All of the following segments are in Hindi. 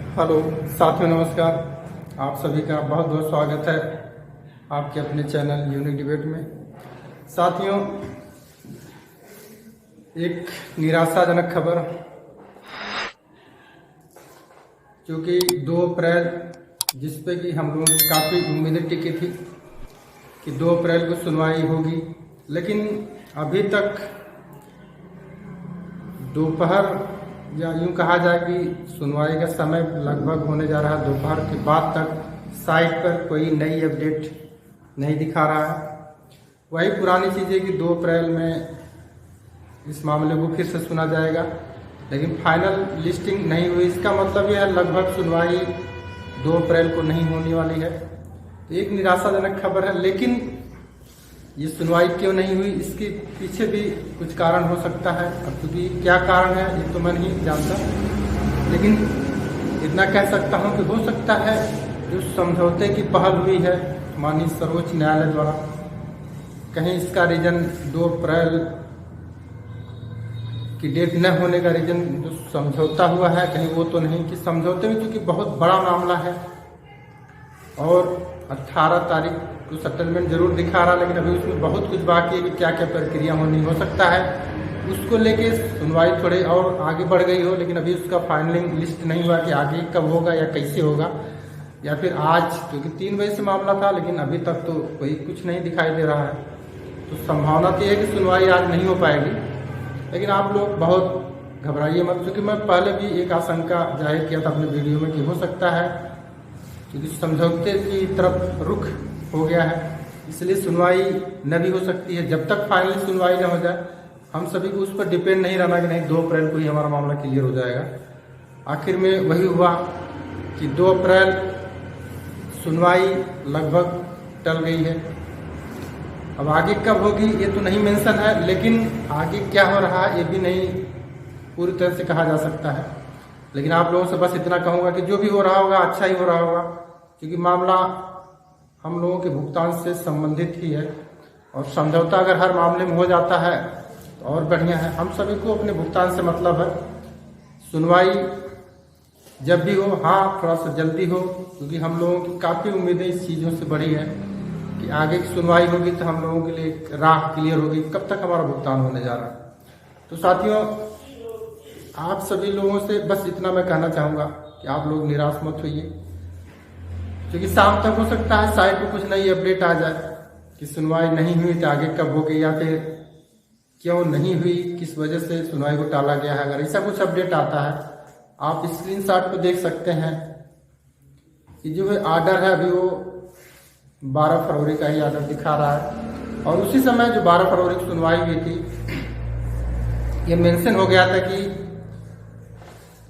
हेलो साथियों, नमस्कार। आप सभी का बहुत बहुत स्वागत है आपके अपने चैनल यूनिक डिबेट में। साथियों, एक निराशाजनक खबर, क्योंकि 2 अप्रैल जिस पे कि हम लोगों की काफ़ी उम्मीदें टिकी थी कि 2 अप्रैल को सुनवाई होगी, लेकिन अभी तक दोपहर या यूं कहा जाए कि सुनवाई का समय लगभग होने जा रहा है, दोपहर के बाद तक साइट पर कोई नई अपडेट नहीं दिखा रहा है। वही पुरानी चीज़ें कि 2 अप्रैल में इस मामले को फिर से सुना जाएगा, लेकिन फाइनल लिस्टिंग नहीं हुई। इसका मतलब यह है लगभग सुनवाई 2 अप्रैल को नहीं होने वाली है। तो एक निराशाजनक खबर है, लेकिन ये सुनवाई क्यों नहीं हुई, इसके पीछे भी कुछ कारण हो सकता है। अब क्योंकि क्या कारण है ये तो मैं नहीं जानता, लेकिन इतना कह सकता हूँ कि हो सकता है जो समझौते की पहल हुई है माननीय सर्वोच्च न्यायालय द्वारा, कहीं इसका रीजन 2 अप्रैल की डेट न होने का रीजन जो समझौता हुआ है, कहीं वो तो नहीं कि समझौते में चूंकि बहुत बड़ा मामला है और 18 तारीख को सेटलमेंट जरूर दिखा रहा, लेकिन अभी उसमें बहुत कुछ बाकी है कि क्या क्या प्रक्रिया होनी हो सकता है उसको लेके सुनवाई थोड़े और आगे बढ़ गई हो, लेकिन अभी उसका फाइनलिंग लिस्ट नहीं हुआ कि आगे कब होगा या कैसे होगा, या फिर आज, क्योंकि 3 बजे से मामला था, लेकिन अभी तक तो कोई कुछ नहीं दिखाई दे रहा है। तो संभावना तो है कि सुनवाई आज नहीं हो पाएगी, लेकिन आप लोग बहुत घबराइए मत, क्योंकि मैं पहले भी एक आशंका जाहिर किया था अपने वीडियो में कि हो सकता है क्योंकि समझौते की तरफ रुख हो गया है, इसलिए सुनवाई न भी हो सकती है। जब तक फाइनली सुनवाई न हो जाए, हम सभी को उस पर डिपेंड नहीं रहना कि नहीं 2 अप्रैल को ही हमारा मामला क्लियर हो जाएगा। आखिर में वही हुआ कि 2 अप्रैल सुनवाई लगभग टल गई है। अब आगे कब होगी ये तो नहीं मेंशन है, लेकिन आगे क्या हो रहा है ये भी नहीं पूरी तरह से कहा जा सकता है। लेकिन आप लोगों से बस इतना कहूँगा कि जो भी हो रहा होगा अच्छा ही हो रहा होगा, क्योंकि मामला हम लोगों के भुगतान से संबंधित ही है, और समझौता अगर हर मामले में हो जाता है तो और बढ़िया है। हम सभी को अपने भुगतान से मतलब है, सुनवाई जब भी हो, हाँ थोड़ा सा जल्दी हो, क्योंकि हम लोगों की काफ़ी उम्मीदें इस चीज़ों से बढ़ी है कि आगे की सुनवाई होगी तो हम लोगों के लिए एक राह क्लियर होगी कब तक हमारा भुगतान होने जा रहा है। तो साथियों, आप सभी लोगों से बस इतना मैं कहना चाहूँगा कि आप लोग निराश मत होइए, क्योंकि शाम तक हो सकता है साइट पर कुछ नई अपडेट आ जाए कि सुनवाई नहीं हुई तो आगे कब होगी, या फिर क्यों नहीं हुई, किस वजह से सुनवाई को टाला गया है। अगर ऐसा कुछ अपडेट आता है, आप स्क्रीनशॉट पर देख सकते हैं कि जो आर्डर है अभी वो 12 फरवरी का ही आर्डर दिखा रहा है, और उसी समय जो 12 फरवरी की सुनवाई हुई थी, ये मेंशन हो गया था कि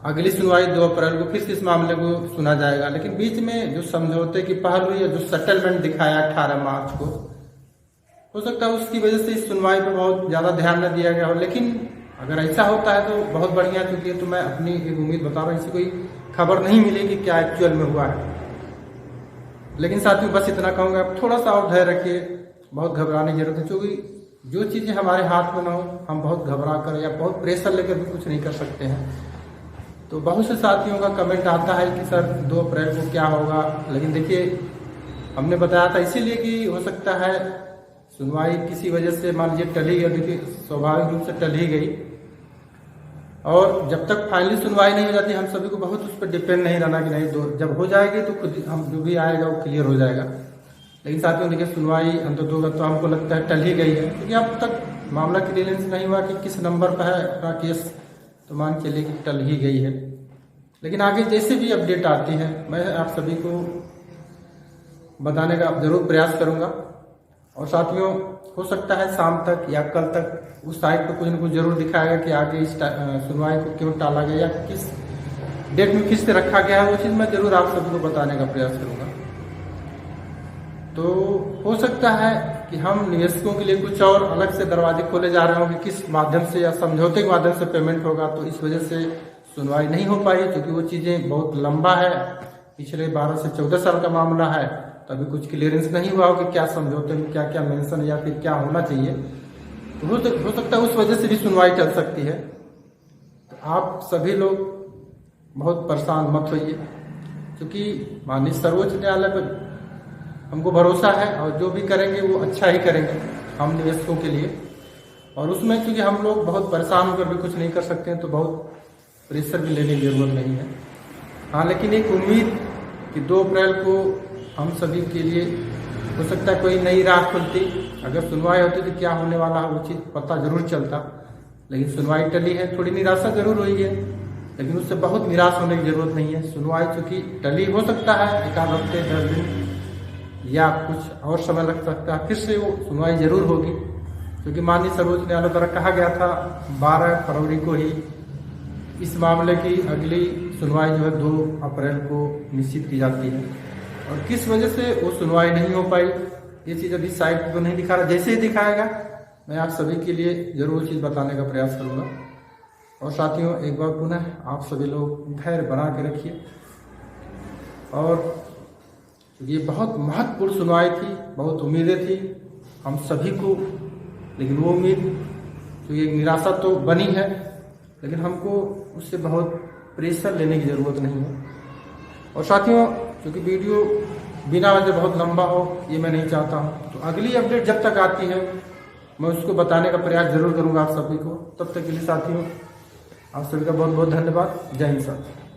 अगली सुनवाई 2 अप्रैल को फिर से इस मामले को सुना जाएगा। लेकिन बीच में जो समझौते की पहल हुई है, जो सेटलमेंट दिखाया 18 मार्च को, हो सकता है उसकी वजह से इस सुनवाई पर बहुत ज़्यादा ध्यान न दिया गया हो। लेकिन अगर ऐसा होता है तो बहुत बढ़िया, क्योंकि तो मैं अपनी एक उम्मीद बता रहा हूँ, इससे कोई खबर नहीं मिली कि क्या एक्चुअल में हुआ है। लेकिन साथियों, बस इतना कहूँगा, थोड़ा सा और धैर्य रखिए, बहुत घबराने की जरूरत है, क्योंकि जो चीज़ें हमारे हाथ में ना हो, हम बहुत घबरा कर या बहुत प्रेशर लेकर भी कुछ नहीं कर सकते हैं। तो बहुत से साथियों का कमेंट आता है कि सर 2 अप्रैल को क्या होगा, लेकिन देखिए हमने बताया था इसीलिए कि हो सकता है सुनवाई किसी वजह से मान लीजिए टल ही गई, देखिए स्वाभाविक रूप से टल ही गई, और जब तक फाइनली सुनवाई नहीं हो जाती हम सभी को बहुत उस पर डिपेंड नहीं रहना कि नहीं जब हो जाएगी तो खुद हम जो भी आएगा वो क्लियर हो जाएगा। लेकिन साथियों देखिए सुनवाई अंततः तो हमको लगता है टल ही गई है, क्योंकि अब तक मामला क्लियरेंस नहीं हुआ कि किस नंबर पर है अपना केस, तो मान चलिए कि टल ही गई है। लेकिन आगे जैसे भी अपडेट आती है मैं आप सभी को बताने का जरूर प्रयास करूंगा, और साथियों हो सकता है शाम तक या कल तक उस साइट पर कुछ न कुछ जरूर दिखाएगा कि आगे इस सुनवाई को क्यों टाला गया या किस डेट में किस से रखा गया है, वो चीज़ मैं जरूर आप सभी को बताने का प्रयास करूंगा। तो हो सकता है कि हम निवेशकों के लिए कुछ और अलग से दरवाजे खोले जा रहे हों कि किस माध्यम से या समझौते के माध्यम से पेमेंट होगा, तो इस वजह से सुनवाई नहीं हो पाई, क्योंकि वो चीज़ें बहुत लंबा है, पिछले 12 से 14 साल का मामला है, तो अभी कुछ क्लियरेंस नहीं हुआ हो कि क्या समझौते में क्या क्या मेंशन या फिर क्या होना चाहिए। तो हो सकता है उस वजह से भी सुनवाई चल सकती है। तो आप सभी लोग बहुत परेशान मत होइए, क्योंकि माननीय सर्वोच्च न्यायालय पर हमको भरोसा है और जो भी करेंगे वो अच्छा ही करेंगे हम निवेशकों के लिए। और उसमें क्योंकि हम लोग बहुत परेशान होकर भी कुछ नहीं कर सकते हैं तो बहुत प्रेशर भी लेने की जरूरत नहीं है। हाँ, लेकिन एक उम्मीद कि 2 अप्रैल को हम सभी के लिए हो सकता है कोई नई राह खुलती, अगर सुनवाई होती तो क्या होने वाला है वो चीज़ पता जरूर चलता। लेकिन सुनवाई टली है, थोड़ी निराशा जरूर हुई है, लेकिन उससे बहुत निराश होने की जरूरत नहीं है। सुनवाई चूंकि टली, हो सकता है 1 आध हफ्ते 10 दिन या कुछ और समय लग सकता है, फिर से वो सुनवाई जरूर होगी, क्योंकि माननीय सर्वोच्च न्यायालय द्वारा कहा गया था 12 फरवरी को ही इस मामले की अगली सुनवाई जो है 2 अप्रैल को निश्चित की जाती है। और किस वजह से वो सुनवाई नहीं हो पाई ये चीज़ अभी साइट को नहीं दिखा रहा, जैसे ही दिखाएगा मैं आप सभी के लिए जरूर चीज़ बताने का प्रयास करूँगा। और साथियों, एक बार पुनः आप सभी लोग धैर्य बना के रखिए। और ये बहुत महत्वपूर्ण सुनवाई थी, बहुत उम्मीदें थी हम सभी को, लेकिन वो उम्मीद तो ये निराशा तो बनी है, लेकिन हमको उससे बहुत प्रेशर लेने की ज़रूरत नहीं है। और साथियों, क्योंकि वीडियो बिना वजह बहुत लंबा हो ये मैं नहीं चाहता हूँ, तो अगली अपडेट जब तक आती है मैं उसको बताने का प्रयास जरूर करूँगा आप सभी को। तब तक के लिए साथियों, आप सभी का बहुत बहुत धन्यवाद। जय हिंद साथियों।